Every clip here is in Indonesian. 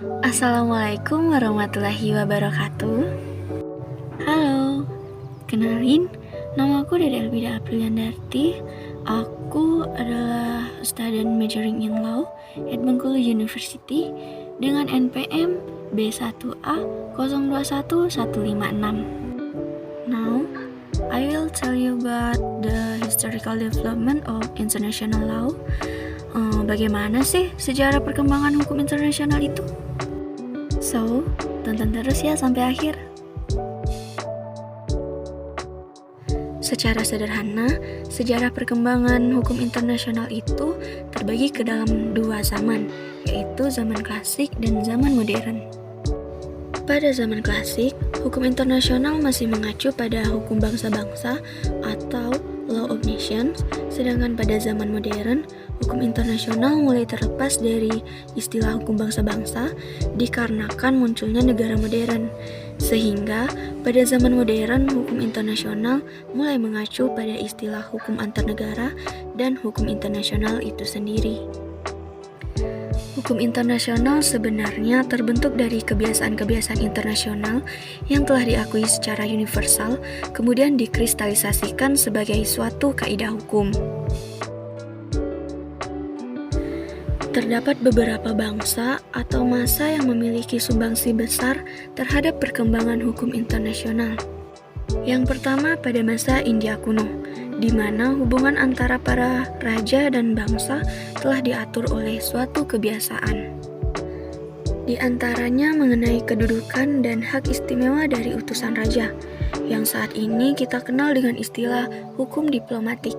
Assalamualaikum warahmatullahi wabarakatuh. Halo, kenalin, nama aku Dede Elbida Apriliandarti. Aku adalah student majoring in law at Bengkulu University dengan NPM B1A 021156. Now, I will tell you about the historical development of international law. Bagaimana sih sejarah perkembangan hukum internasional itu? So, tonton terus ya sampai akhir. Secara sederhana, sejarah perkembangan hukum internasional itu terbagi ke dalam dua zaman, yaitu zaman klasik dan zaman modern. Pada zaman klasik, hukum internasional masih mengacu pada hukum bangsa-bangsa atau law of nations, sedangkan pada zaman modern, hukum internasional mulai terlepas dari istilah hukum bangsa-bangsa dikarenakan munculnya negara modern. Sehingga pada zaman modern, hukum internasional mulai mengacu pada istilah hukum antar negara dan hukum internasional itu sendiri. Hukum internasional sebenarnya terbentuk dari kebiasaan-kebiasaan internasional yang telah diakui secara universal, kemudian dikristalisasikan sebagai suatu kaidah hukum. Terdapat beberapa bangsa atau massa yang memiliki sumbangsi besar terhadap perkembangan hukum internasional. Yang pertama pada masa India kuno, di mana hubungan antara para raja dan bangsa telah diatur oleh suatu kebiasaan. Di antaranya mengenai kedudukan dan hak istimewa dari utusan raja, yang saat ini kita kenal dengan istilah hukum diplomatik.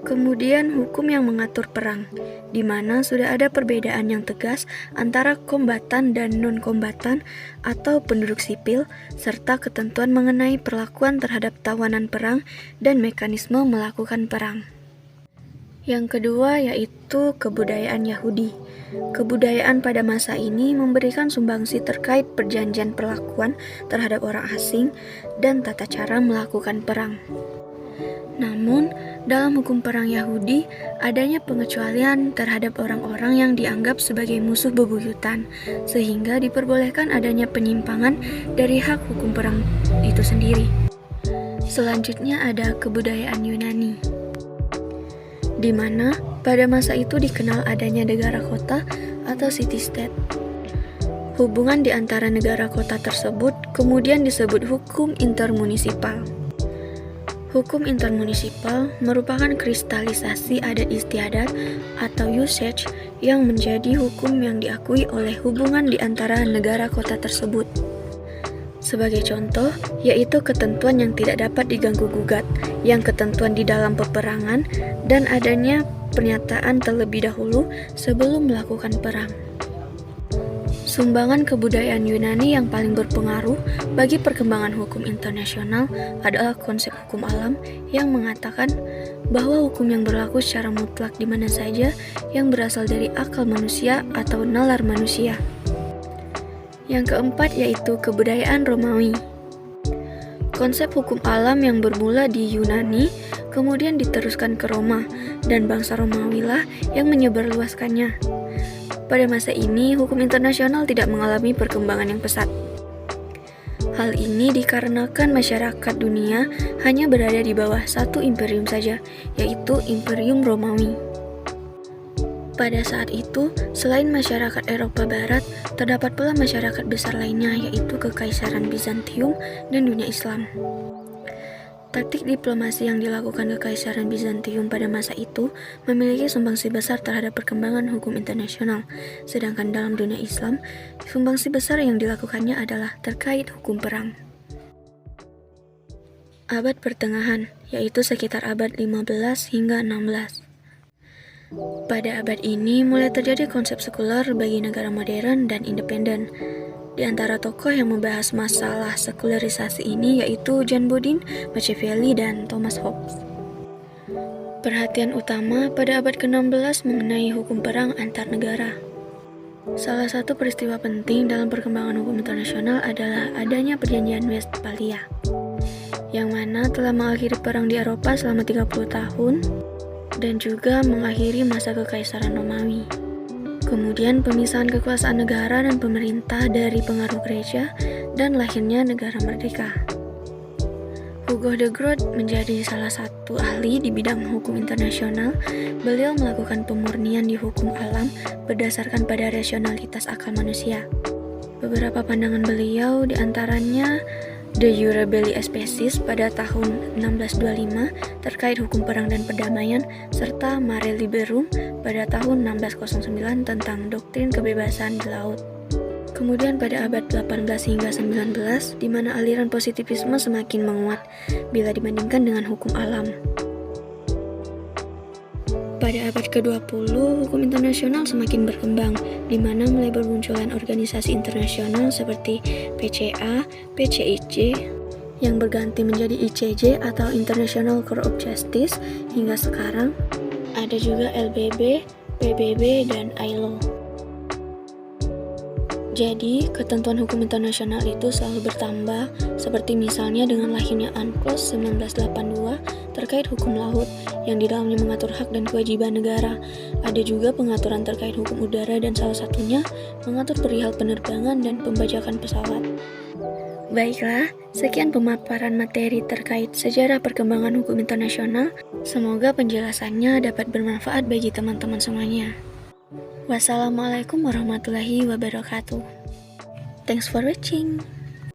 Kemudian hukum yang mengatur perang, di mana sudah ada perbedaan yang tegas antara kombatan dan non-kombatan atau penduduk sipil, serta ketentuan mengenai perlakuan terhadap tawanan perang dan mekanisme melakukan perang. Yang kedua yaitu kebudayaan Yahudi. Kebudayaan pada masa ini memberikan sumbangsi terkait perjanjian perlakuan terhadap orang asing dan tata cara melakukan perang. Namun, dalam hukum perang Yahudi, adanya pengecualian terhadap orang-orang yang dianggap sebagai musuh bebuyutan, sehingga diperbolehkan adanya penyimpangan dari hak hukum perang itu sendiri. Selanjutnya ada kebudayaan Yunani, di mana pada masa itu dikenal adanya negara kota atau city-state. Hubungan di antara negara kota tersebut kemudian disebut hukum intermunisipal. Hukum intermunisipal merupakan kristalisasi adat istiadat atau usage yang menjadi hukum yang diakui oleh hubungan di antara negara kota tersebut. Sebagai contoh, yaitu ketentuan yang tidak dapat diganggu-gugat, yang ketentuan di dalam peperangan, dan adanya pernyataan terlebih dahulu sebelum melakukan perang. Sumbangan kebudayaan Yunani yang paling berpengaruh bagi perkembangan hukum internasional adalah konsep hukum alam yang mengatakan bahwa hukum yang berlaku secara mutlak di mana saja yang berasal dari akal manusia atau nalar manusia. Yang keempat yaitu kebudayaan Romawi. Konsep hukum alam yang bermula di Yunani kemudian diteruskan ke Roma, dan bangsa Romawi lah yang menyebarluaskannya. Pada masa ini, hukum internasional tidak mengalami perkembangan yang pesat. Hal ini dikarenakan masyarakat dunia hanya berada di bawah satu imperium saja, yaitu Imperium Romawi. Pada saat itu, selain masyarakat Eropa Barat, terdapat pula masyarakat besar lainnya, yaitu Kekaisaran Bizantium dan dunia Islam. Taktik diplomasi yang dilakukan Kekaisaran Bizantium pada masa itu memiliki sumbangsi besar terhadap perkembangan hukum internasional, sedangkan dalam dunia Islam, sumbangsi besar yang dilakukannya adalah terkait hukum perang. Abad Pertengahan, yaitu sekitar abad 15 hingga 16. Pada abad ini mulai terjadi konsep sekuler bagi negara modern dan independen. Di antara tokoh yang membahas masalah sekularisasi ini yaitu John Bodin, Machiavelli, dan Thomas Hobbes. Perhatian utama pada abad ke-16 mengenai hukum perang antar negara. Salah satu peristiwa penting dalam perkembangan hukum internasional adalah adanya Perjanjian Westphalia, yang mana telah mengakhiri perang di Eropa selama 30 tahun dan juga mengakhiri masa Kekaisaran Romawi. Kemudian pemisahan kekuasaan negara dan pemerintah dari pengaruh gereja, dan lahirnya negara merdeka. Hugo de Groot menjadi salah satu ahli di bidang hukum internasional. Beliau melakukan pemurnian di hukum alam berdasarkan pada rasionalitas akal manusia. Beberapa pandangan beliau diantaranya De Jure Belli Species pada tahun 1625 terkait hukum perang dan perdamaian, serta Mare Liberum pada tahun 1609 tentang doktrin kebebasan di laut. Kemudian pada abad 18 hingga 19, di mana aliran positivisme semakin menguat bila dibandingkan dengan hukum alam. Pada abad ke-20, hukum internasional semakin berkembang, di mana mulai bermunculan organisasi internasional seperti PCA, PCIJ, yang berganti menjadi ICJ atau International Court of Justice hingga sekarang. Ada juga LBB, PBB, dan ILO. Jadi, ketentuan hukum internasional itu selalu bertambah, seperti misalnya dengan lahirnya UNCLOS 1982 terkait hukum laut, yang di dalamnya mengatur hak dan kewajiban negara. Ada juga pengaturan terkait hukum udara dan salah satunya mengatur perihal penerbangan dan pembajakan pesawat. Baiklah, sekian pemaparan materi terkait sejarah perkembangan hukum internasional. Semoga penjelasannya dapat bermanfaat bagi teman-teman semuanya. Wassalamualaikum warahmatullahi wabarakatuh. Thanks for watching.